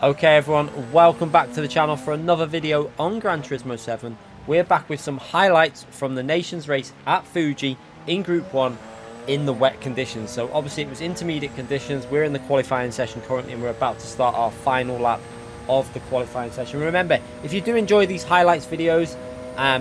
Okay everyone, welcome back to the channel for another video on Gran Turismo 7. We're back with some highlights from the nation's race at Fuji in Group 1 in the wet conditions. So obviously it was intermediate conditions. We're in the qualifying session currently and we're about to start our final lap of the qualifying session. Remember, if you do enjoy these highlights videos,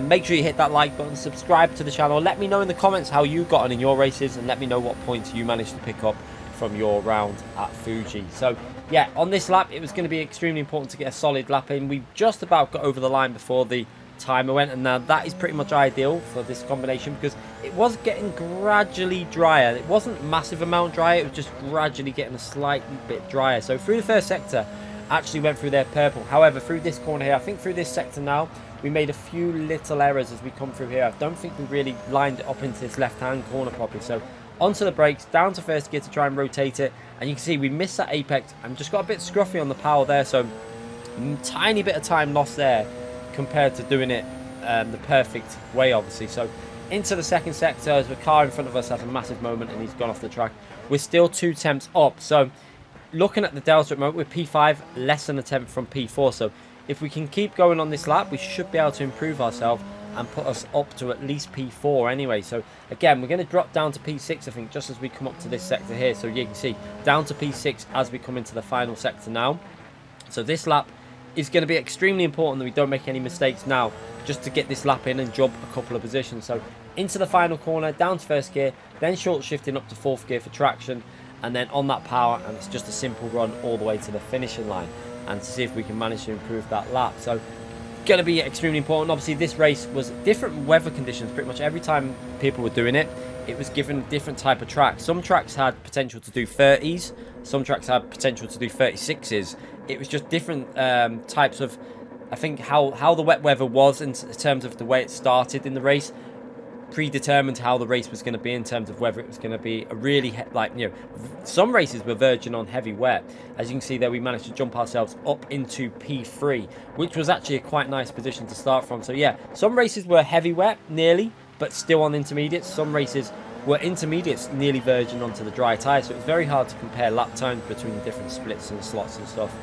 make sure you hit that like button, subscribe to the channel. Let me know in the comments how you got on in your races and let me know what points you managed to pick up from your round at Fuji. So yeah, on this lap it was going to be extremely important to get a solid lap in. We just about got over the line before the timer went, and now that is pretty much ideal for this combination because it was getting gradually drier. It wasn't massive amount drier, it was just gradually getting a slightly bit drier. So through the first sector actually went through their purple. However, through this corner here, I think through this sector now, we made a few little errors as we come through here. I don't think we really lined it up into this left hand corner properly. So onto the brakes, down to first gear to try and rotate it, and you can see we missed that apex and just got a bit scruffy on the power there, so tiny bit of time lost there compared to doing it the perfect way, obviously. So into the second sector, as the car in front of us has a massive moment and he's gone off the track. We're still 2 tenths up, so looking at the delta at the moment, we're P5, less than a tenth from P4, so if we can keep going on this lap, we should be able to improve ourselves and put us up to at least P4 anyway. So again, we're going to drop down to P6, I think, just as we come up to this sector here. So you can see down to P6 as we come into the final sector now. So this lap is going to be extremely important that we don't make any mistakes now, just to get this lap in and jump a couple of positions. So into the final corner, down to first gear, then short shifting up to fourth gear for traction, and then on that power, and it's just a simple run all the way to the finishing line, and to see if we can manage to improve that lap. So going to be extremely important. Obviously this race was different weather conditions. Pretty much every time people were doing it, it was given a different type of track. Some tracks had potential to do 30s, some tracks had potential to do 36s. It was just different types of, I think, how the wet weather was in terms of the way it started in the race predetermined how the race was going to be in terms of whether it was going to be a really some races were verging on heavy wet. As you can see there, we managed to jump ourselves up into P3, which was actually a quite nice position to start from. So yeah, some races were heavy wet nearly, but still on intermediates. Some races were intermediates nearly verging onto the dry tyre, so it was very hard to compare lap times between the different splits and slots and stuff.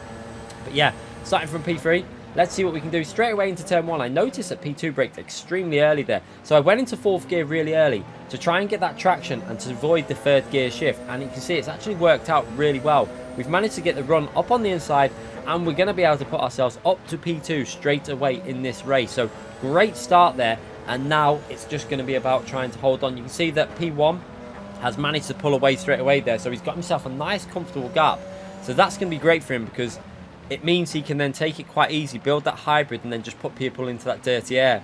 But yeah, starting from P3, let's see what we can do straight away into turn 1. I noticed that P2 braked extremely early there, so I went into fourth gear really early to try and get that traction and to avoid the third gear shift, and you can see it's actually worked out really well. We've managed to get the run up on the inside, and we're going to be able to put ourselves up to P2 straight away in this race. So great start there, and now it's just going to be about trying to hold on. You can see that P1 has managed to pull away straight away there, so he's got himself a nice comfortable gap. So that's going to be great for him because it means he can then take it quite easy, build that hybrid, and then just put people into that dirty air.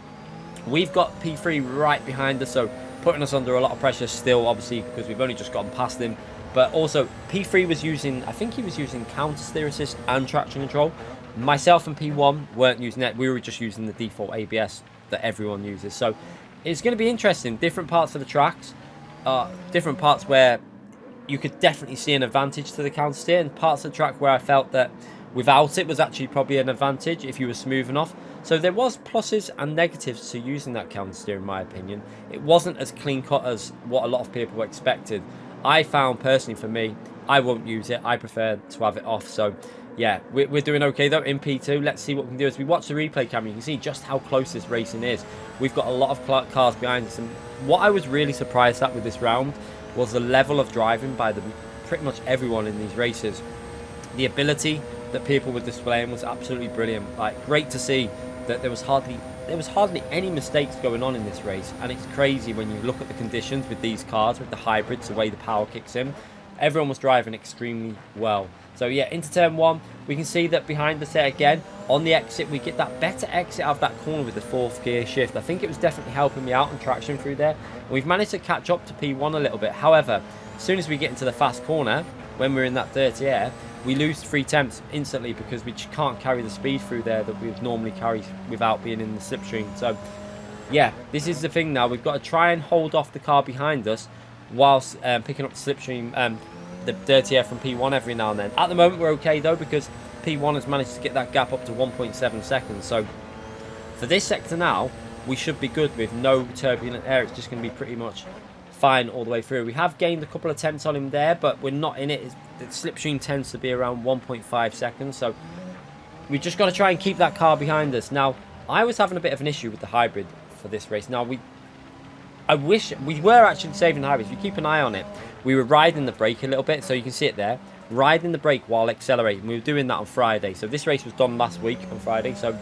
We've got P3 right behind us, so putting us under a lot of pressure still, obviously, because we've only just gotten past him. But also, P3 was using, I think he was using counter steer assist and traction control. Myself and P1 weren't using that. We were just using the default ABS that everyone uses. So it's going to be interesting. Different parts of the tracks, different parts where you could definitely see an advantage to the counter steer, and parts of the track where I felt that without it was actually probably an advantage if you were smooth enough. So there was pluses and negatives to using that counter steer, in my opinion. It wasn't as clean cut as what a lot of people expected. I found personally, for me, I won't use it. I prefer to have it off. So yeah, we're doing okay though in P2. Let's see what we can do. As we watch the replay camera, you can see just how close this racing is. We've got a lot of cars behind us, and what I was really surprised at with this round was the level of driving by pretty much everyone in these races. The ability that people were displaying was absolutely brilliant. Like, great to see that there was hardly any mistakes going on in this race, and it's crazy when you look at the conditions with these cars, with the hybrids, the way the power kicks in. Everyone was driving extremely well. So yeah, into turn 1, we can see that behind us there again, on the exit, we get that better exit out of that corner with the fourth gear shift. I think it was definitely helping me out on traction through there. And we've managed to catch up to P1 a little bit. However, as soon as we get into the fast corner, when we're in that dirty air, we lose 3 tenths instantly because we just can't carry the speed through there that we would normally carry without being in the slipstream. So yeah, this is the thing now. We've got to try and hold off the car behind us whilst picking up the slipstream, the dirty air from P1 every now and then. At the moment we're okay though, because P1 has managed to get that gap up to 1.7 seconds. So for this sector now, we should be good with no turbulent air. It's just going to be pretty much fine all the way through. We have gained a couple of tenths on him there, but we're not in it. The slipstream tends to be around 1.5 seconds, so we just got to try and keep that car behind us. Now, I was having a bit of an issue with the hybrid for this race. Now, I wish we were actually saving the hybrid. If you keep an eye on it, we were riding the brake a little bit, so you can see it there, riding the brake while accelerating. We were doing that on Friday. So this race was done last week on Friday. So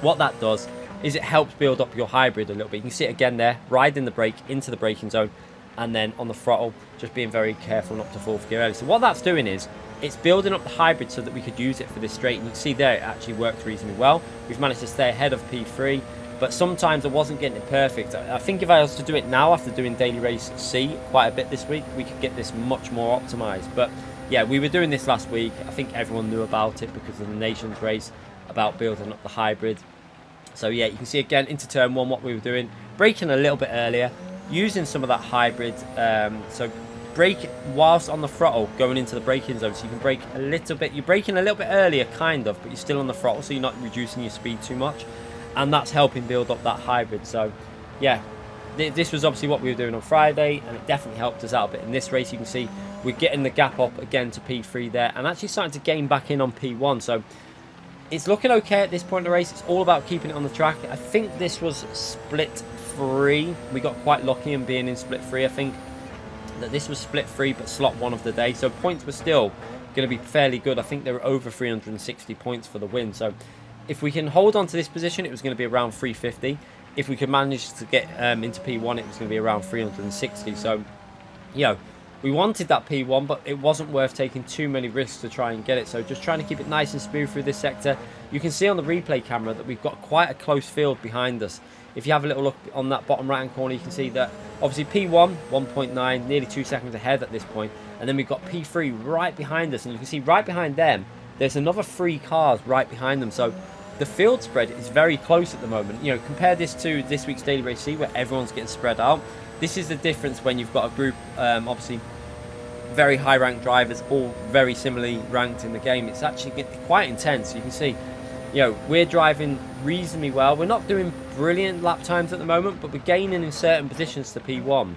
what that does is it helps build up your hybrid a little bit. You can see it again there, riding the brake into the braking zone, and then on the throttle, just being very careful not to 4th gear early. So what that's doing is, it's building up the hybrid so that we could use it for this straight. And you can see there, it actually works reasonably well. We've managed to stay ahead of P3, but sometimes I wasn't getting it perfect. I think if I was to do it now, after doing Daily Race C quite a bit this week, we could get this much more optimized. But yeah, we were doing this last week. I think everyone knew about it because of the Nations race, about building up the hybrid. So yeah, you can see again into turn 1 what we were doing, braking a little bit earlier, using some of that hybrid. So brake whilst on the throttle, going into the braking zone, so you can brake a little bit. You're braking a little bit earlier, kind of, but you're still on the throttle, so you're not reducing your speed too much, and that's helping build up that hybrid. So yeah, this was obviously what we were doing on Friday, and it definitely helped us out a bit in this race. You can see we're getting the gap up again to P3 there, and actually starting to gain back in on P1. So it's looking okay at this point in the race. It's all about keeping it on the track. I think this was split 3. We got quite lucky in being in split 3. I think that this was split 3, but slot 1 of the day. So points were still going to be fairly good. I think they were over 360 points for the win. So if we can hold on to this position, it was going to be around 350. If we could manage to get into P1, it was going to be around 360. So, you know, we wanted that P1, but it wasn't worth taking too many risks to try and get it. So just trying to keep it nice and smooth through this sector. You can see on the replay camera that we've got quite a close field behind us. If you have a little look on that bottom right hand corner, you can see that obviously P1, 1.9, nearly 2 seconds ahead at this point. And then we've got P3 right behind us. And you can see right behind them, there's another 3 cars right behind them. So the field spread is very close at the moment. You know, compare this to this week's Daily Race C, where everyone's getting spread out. This is the difference when you've got a group, obviously very high ranked drivers, all very similarly ranked in the game. It's actually quite intense. You can see, you know, we're driving reasonably well. We're not doing brilliant lap times at the moment, but we're gaining in certain positions to P1.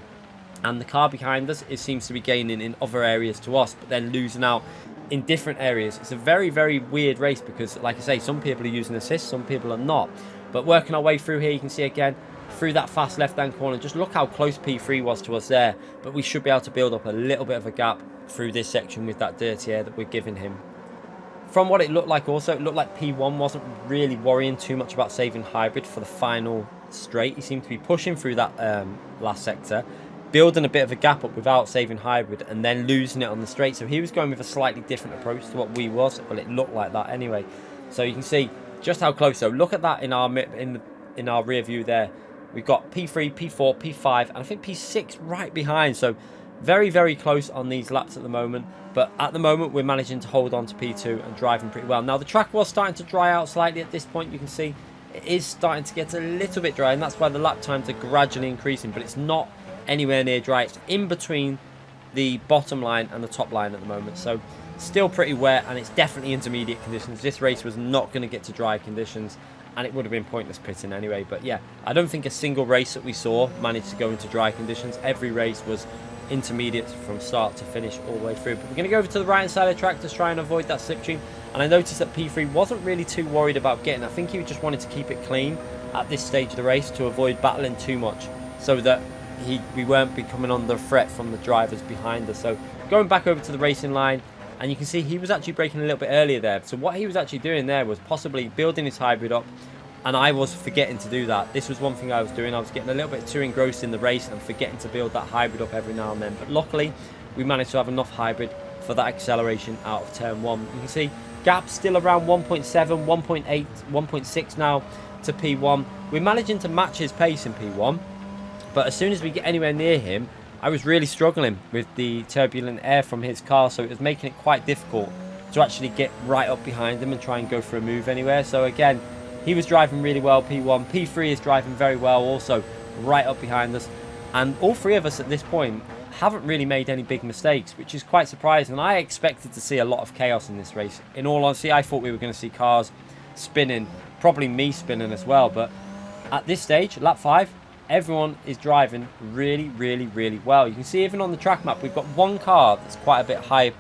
And the car behind us, it seems to be gaining in other areas to us, but then losing out in different areas. It's a very, very weird race because, like I say, some people are using assists, some people are not. But working our way through here, you can see again, through that fast left-hand corner, just look how close P3 was to us there. But we should be able to build up a little bit of a gap through this section with that dirty air that we're giving him. From what it looked like also, it looked like P1 wasn't really worrying too much about saving hybrid for the final straight. He seemed to be pushing through that last sector, building a bit of a gap up without saving hybrid, and then losing it on the straight. So he was going with a slightly different approach to what we was. Well, it looked like that anyway. So you can see just how close. So look at that in our rear view there. We've got P3, P4, P5, and I think P6 right behind. So very, very close on these laps at the moment. But at the moment, we're managing to hold on to P2 and driving pretty well. Now, the track was starting to dry out slightly at this point. You can see it is starting to get a little bit dry, and that's why the lap times are gradually increasing. But it's not anywhere near dry. It's in between the bottom line and the top line at the moment. So still pretty wet, and it's definitely intermediate conditions. This race was not going to get to dry conditions, and it would have been pointless pitting anyway. But yeah, I don't think a single race that we saw managed to go into dry conditions. Every race was intermediate from start to finish all the way through. But we're going to go over to the right hand side of the track to try and avoid that slipstream. And I noticed that P3 wasn't really too worried about getting. I think he just wanted to keep it clean at this stage of the race to avoid battling too much, so that we weren't becoming under threat from the drivers behind us. So going back over to the racing line, and you can see he was actually braking a little bit earlier there. So what he was actually doing there was possibly building his hybrid up, and I was forgetting to do that. This was one thing I was doing. I was getting a little bit too engrossed in the race and forgetting to build that hybrid up every now and then. But luckily, we managed to have enough hybrid for that acceleration out of turn 1. You can see gap still around 1.7, 1.8, 1.6 now to P1. We're managing to match his pace in P1, but as soon as we get anywhere near him, I was really struggling with the turbulent air from his car, so it was making it quite difficult to actually get right up behind him and try and go for a move anywhere. So again, he was driving really well, P1. P3 is driving very well also, right up behind us. And all three of us at this point haven't really made any big mistakes, which is quite surprising. I expected to see a lot of chaos in this race. In all honesty, I thought we were going to see cars spinning, probably me spinning as well. But at this stage, lap 5, everyone is driving really, really, really well. You can see even on the track map, we've got one car that's quite a bit high,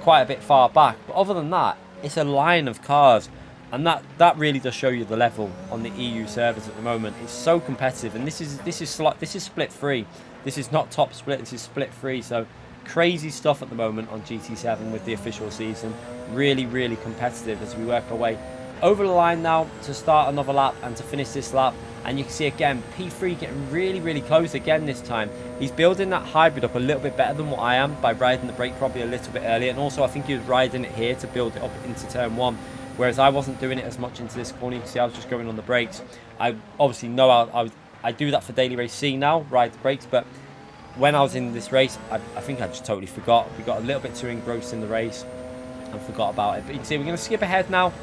quite a bit far back. But other than that, it's a line of cars And that really does show you the level on the EU servers at the moment. It's so competitive, and this is split free. This is not top split. This is split free. So crazy stuff at the moment on GT7 with the official season. Really, really competitive as we work our way over the line now to start another lap and to finish this lap. And you can see again P3 getting really, really close again this time. He's building that hybrid up a little bit better than what I am by riding the brake probably a little bit earlier. And also I think he was riding it here to build it up into turn 1. Whereas I wasn't doing it as much into this corner. You can see I was just going on the brakes. I obviously know I do that for daily race C now, ride the brakes. But when I was in this race, I think I just totally forgot. We got a little bit too engrossed in the race and forgot about it. But you can see we're going to skip ahead now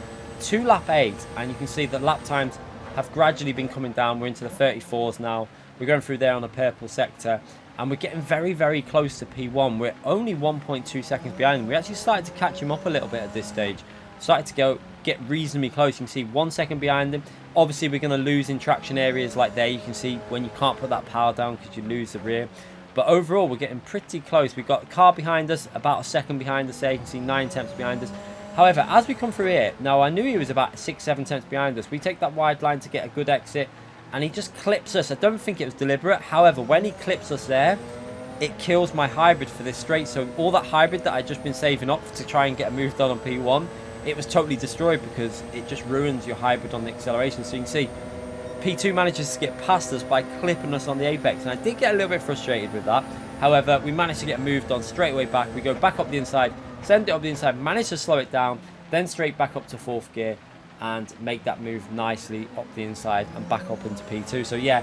to lap 8. And you can see that lap times have gradually been coming down. We're into the 34s now. We're going through there on the purple sector. And we're getting very, very close to P1. We're only 1.2 seconds behind him. We actually started to catch him up a little bit at this stage. Started to get reasonably close. You can see 1 second behind him. Obviously we're going to lose in traction areas like there. You can see when you can't put that power down because you lose the rear. But overall we're getting pretty close. We've got a car behind us, about a second behind us there. You can see 9 tenths behind us. However, as we come through here, now I knew he was about 6-7 tenths behind us. We take that wide line to get a good exit and he just clips us. I don't think it was deliberate. However, when he clips us there, it kills my hybrid for this straight. So all that hybrid that I'd just been saving up to try and get a move done on P1, it was totally destroyed because it just ruins your hybrid on the acceleration. So you can see P2 manages to get past us by clipping us on the apex, and I did get a little bit frustrated with that. However, we managed to get moved on straight away back. We go back up the inside, send it up the inside, manage to slow it down, then straight back up to 4th gear and make that move nicely up the inside and back up into P2. So yeah,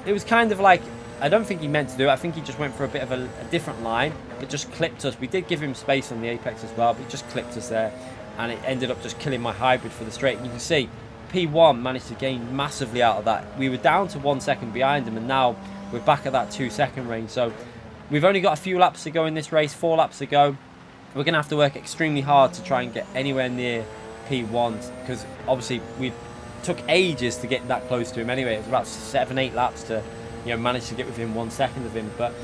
it was kind of like, I don't think he meant to do it. I think he just went for a bit of a different line, but just clipped us. We did give him space on the apex as well, but he just clipped us there. And it ended up just killing my hybrid for the straight. And you can see P1 managed to gain massively out of that. We were down to 1 second behind him, and now we're back at that 2 second range. So we've only got a few laps to go in this race, 4 laps to go. We're going to have to work extremely hard to try and get anywhere near P1, because obviously we took ages to get that close to him anyway. It was about 7-8 laps to manage to get within 1 second of him. But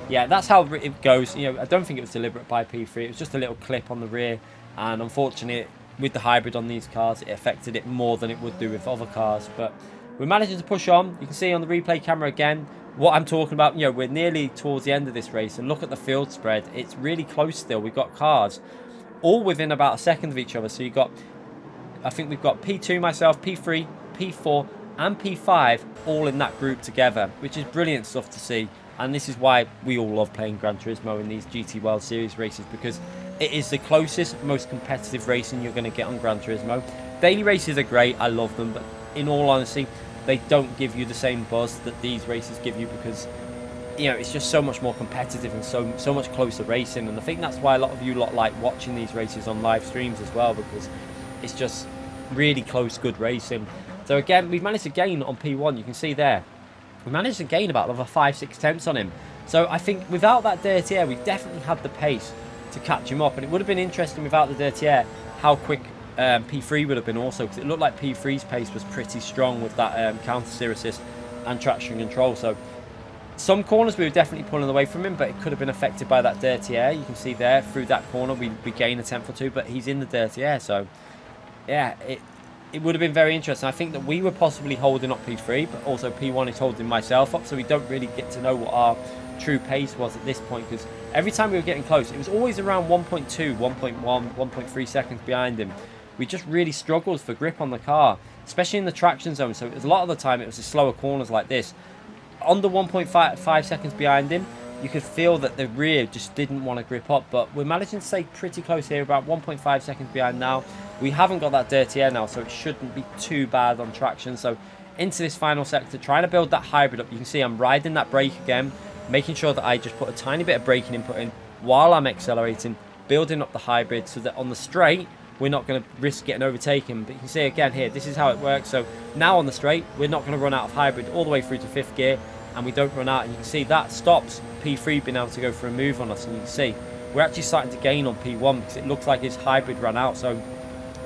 yeah, that's how it goes. I don't think it was deliberate by P3. It was just a little clip on the rear. And unfortunately, with the hybrid on these cars, it affected it more than it would do with other cars. But we're managing to push on. You can see on the replay camera again what I'm talking about. We're nearly towards the end of this race, and look at the field spread. It's really close still. We've got cars all within about a second of each other. So I think we've got P2, myself, P3, P4 and P5 all in that group together, which is brilliant stuff to see. And this is why we all love playing Gran Turismo in these GT World Series races, because it is the closest, most competitive racing you're going to get on Gran Turismo. Daily races are great, I love them, but in all honesty, they don't give you the same buzz that these races give you, because it's just so much more competitive and so much closer racing. And I think that's why a lot of you lot like watching these races on live streams as well, because it's just really close, good racing. So again, we've managed to gain on P1. You can see there, we managed to gain about another 5-6 tenths on him. So I think without that dirty air, we've definitely had the pace to catch him up. And it would have been interesting without the dirty air how quick P3 would have been also, because it looked like P3's pace was pretty strong with that counter steer assist and traction control. So some corners we were definitely pulling away from him, but it could have been affected by that dirty air. You can see there through that corner we gain a tenth or two, but he's in the dirty air. So yeah, it would have been very interesting. I think that we were possibly holding up P3, but also P1 is holding myself up, so we don't really get to know what our true pace was at this point, because every time we were getting close, it was always around 1.2, 1.1, 1.3 seconds behind him. We just really struggled for grip on the car, especially in the traction zone. So it was a lot of the time it was the slower corners like this. Under 1.5 seconds behind him, you could feel that the rear just didn't want to grip up, but we're managing to stay pretty close here, about 1.5 seconds behind now. We haven't got that dirty air now, so it shouldn't be too bad on traction. So into this final sector, trying to build that hybrid up. You can see I'm riding that brake again, making sure that I just put a tiny bit of braking input in while I'm accelerating, building up the hybrid so that on the straight, we're not going to risk getting overtaken. But you can see again here, this is how it works. So now on the straight, we're not going to run out of hybrid all the way through to 5th gear, and we don't run out. And you can see that stops P3 being able to go for a move on us. And you can see we're actually starting to gain on P1 because it looks like his hybrid ran out. So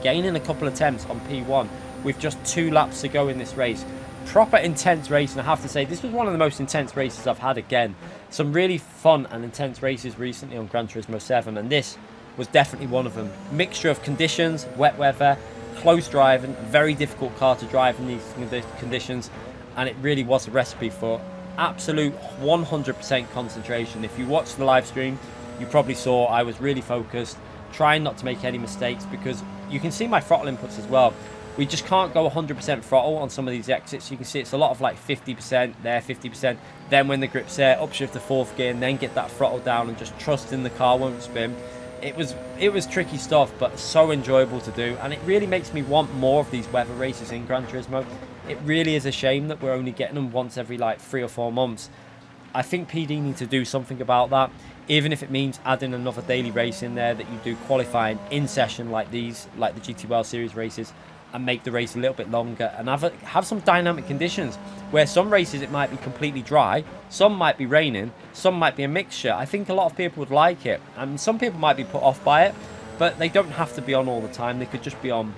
gaining a couple of attempts on P1 with just 2 laps to go in this race. Proper intense race, and I have to say this was one of the most intense races I've had. Again, some really fun and intense races recently on Gran Turismo 7, and this was definitely one of them. Mixture of conditions, wet weather, close driving, a very difficult car to drive in these conditions, and it really was a recipe for absolute 100% concentration. If you watched the live stream, you probably saw I was really focused, trying not to make any mistakes, because you can see my throttle inputs as well. We just can't go 100% throttle on some of these exits. You can see it's a lot of like 50% there, 50%. Then when the grip's there, upshift to 4th gear and then get that throttle down and just trusting the car won't spin. It was tricky stuff, but so enjoyable to do, and it really makes me want more of these weather races in Gran Turismo. It really is a shame that we're only getting them once every like 3 or 4 months. I think PD need to do something about that, even if it means adding another daily race in there, that you do qualifying in session like these, like the GTWS series races, and make the race a little bit longer and have some dynamic conditions where some races it might be completely dry, some might be raining, some might be a mixture. I think a lot of people would like it, and some people might be put off by it, but they don't have to be on all the time. They could just be on,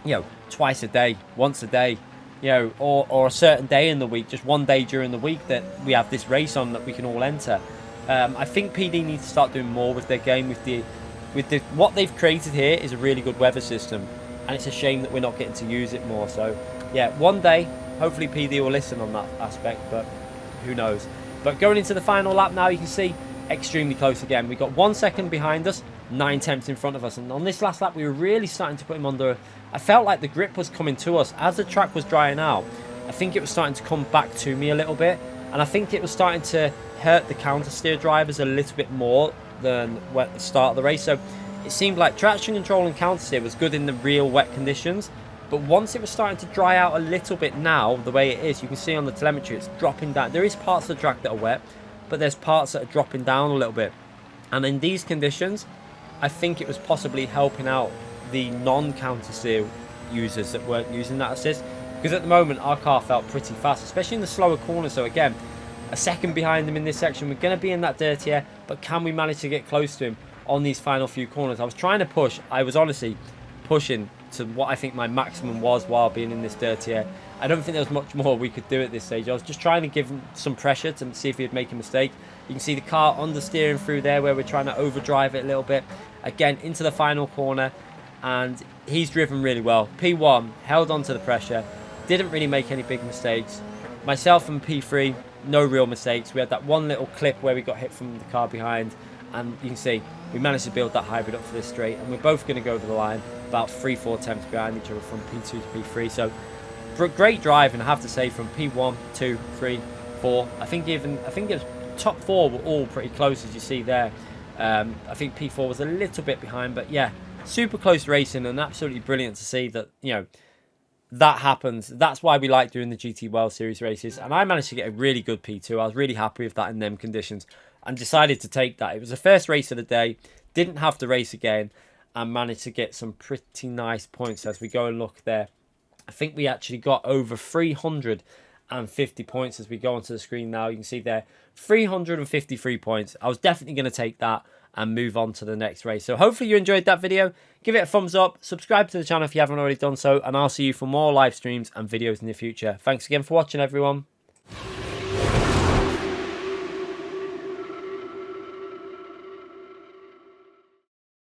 you know, twice a day, once a day, you know, or a certain day in the week, just one day during the week that we have this race on that we can all enter. I think PD needs to start doing more with their game. With the what they've created here is a really good weather system, and it's a shame that we're not getting to use it more. So yeah, one day hopefully PD will listen on that aspect, but who knows. But going into the final lap now, you can see extremely close again. We got 1 second behind us, 9/10 in front of us, and on this last lap we were really starting to put him under. I felt like the grip was coming to us as the track was drying out. I think it was starting to come back to me a little bit, and I think it was starting to hurt the counter steer drivers a little bit more than at the start of the race. So it seemed like traction control and counter steer was good in the real wet conditions, but once it was starting to dry out a little bit now, the way it is, you can see on the telemetry it's dropping down. There is parts of the track that are wet, but there's parts that are dropping down a little bit, and in these conditions I think it was possibly helping out the non-counter steer users that weren't using that assist, because at the moment our car felt pretty fast, especially in the slower corners. So again, a second behind him in this section. We're going to be in that dirty air, but can we manage to get close to him on these final few corners? I was trying to push. I was honestly pushing to what I think my maximum was while being in this dirty air. I don't think there was much more we could do at this stage. I was just trying to give him some pressure to see if he'd make a mistake. You can see the car understeering through there where we're trying to overdrive it a little bit. Again, into the final corner, and he's driven really well. P1 held on to the pressure, didn't really make any big mistakes. Myself and P3, no real mistakes. We had that one little clip where we got hit from the car behind, and you can see we managed to build that hybrid up for this straight, and we're both going to go over the line about 3-4 attempts behind each other from P2 to P3. So great drive, and I have to say from P1, 2, 3, 4. I think it was top 4 were all pretty close, as you see there. I think P4 was a little bit behind, but yeah, super close racing, and absolutely brilliant to see that, you know, that happens. That's why we like doing the GT World Series races, and I managed to get a really good P2. I was really happy with that in them conditions and decided to take that. It was the first race of the day, didn't have to race again, and managed to get some pretty nice points as we go and look there. I think we actually got over 350 points as we go onto the screen now. You can see there 353 points. I was definitely going to take that and move on to the next race. So hopefully you enjoyed that video. Give it a thumbs up, subscribe to the channel if you haven't already done so, and I'll see you for more live streams and videos in the future. Thanks again for watching, everyone.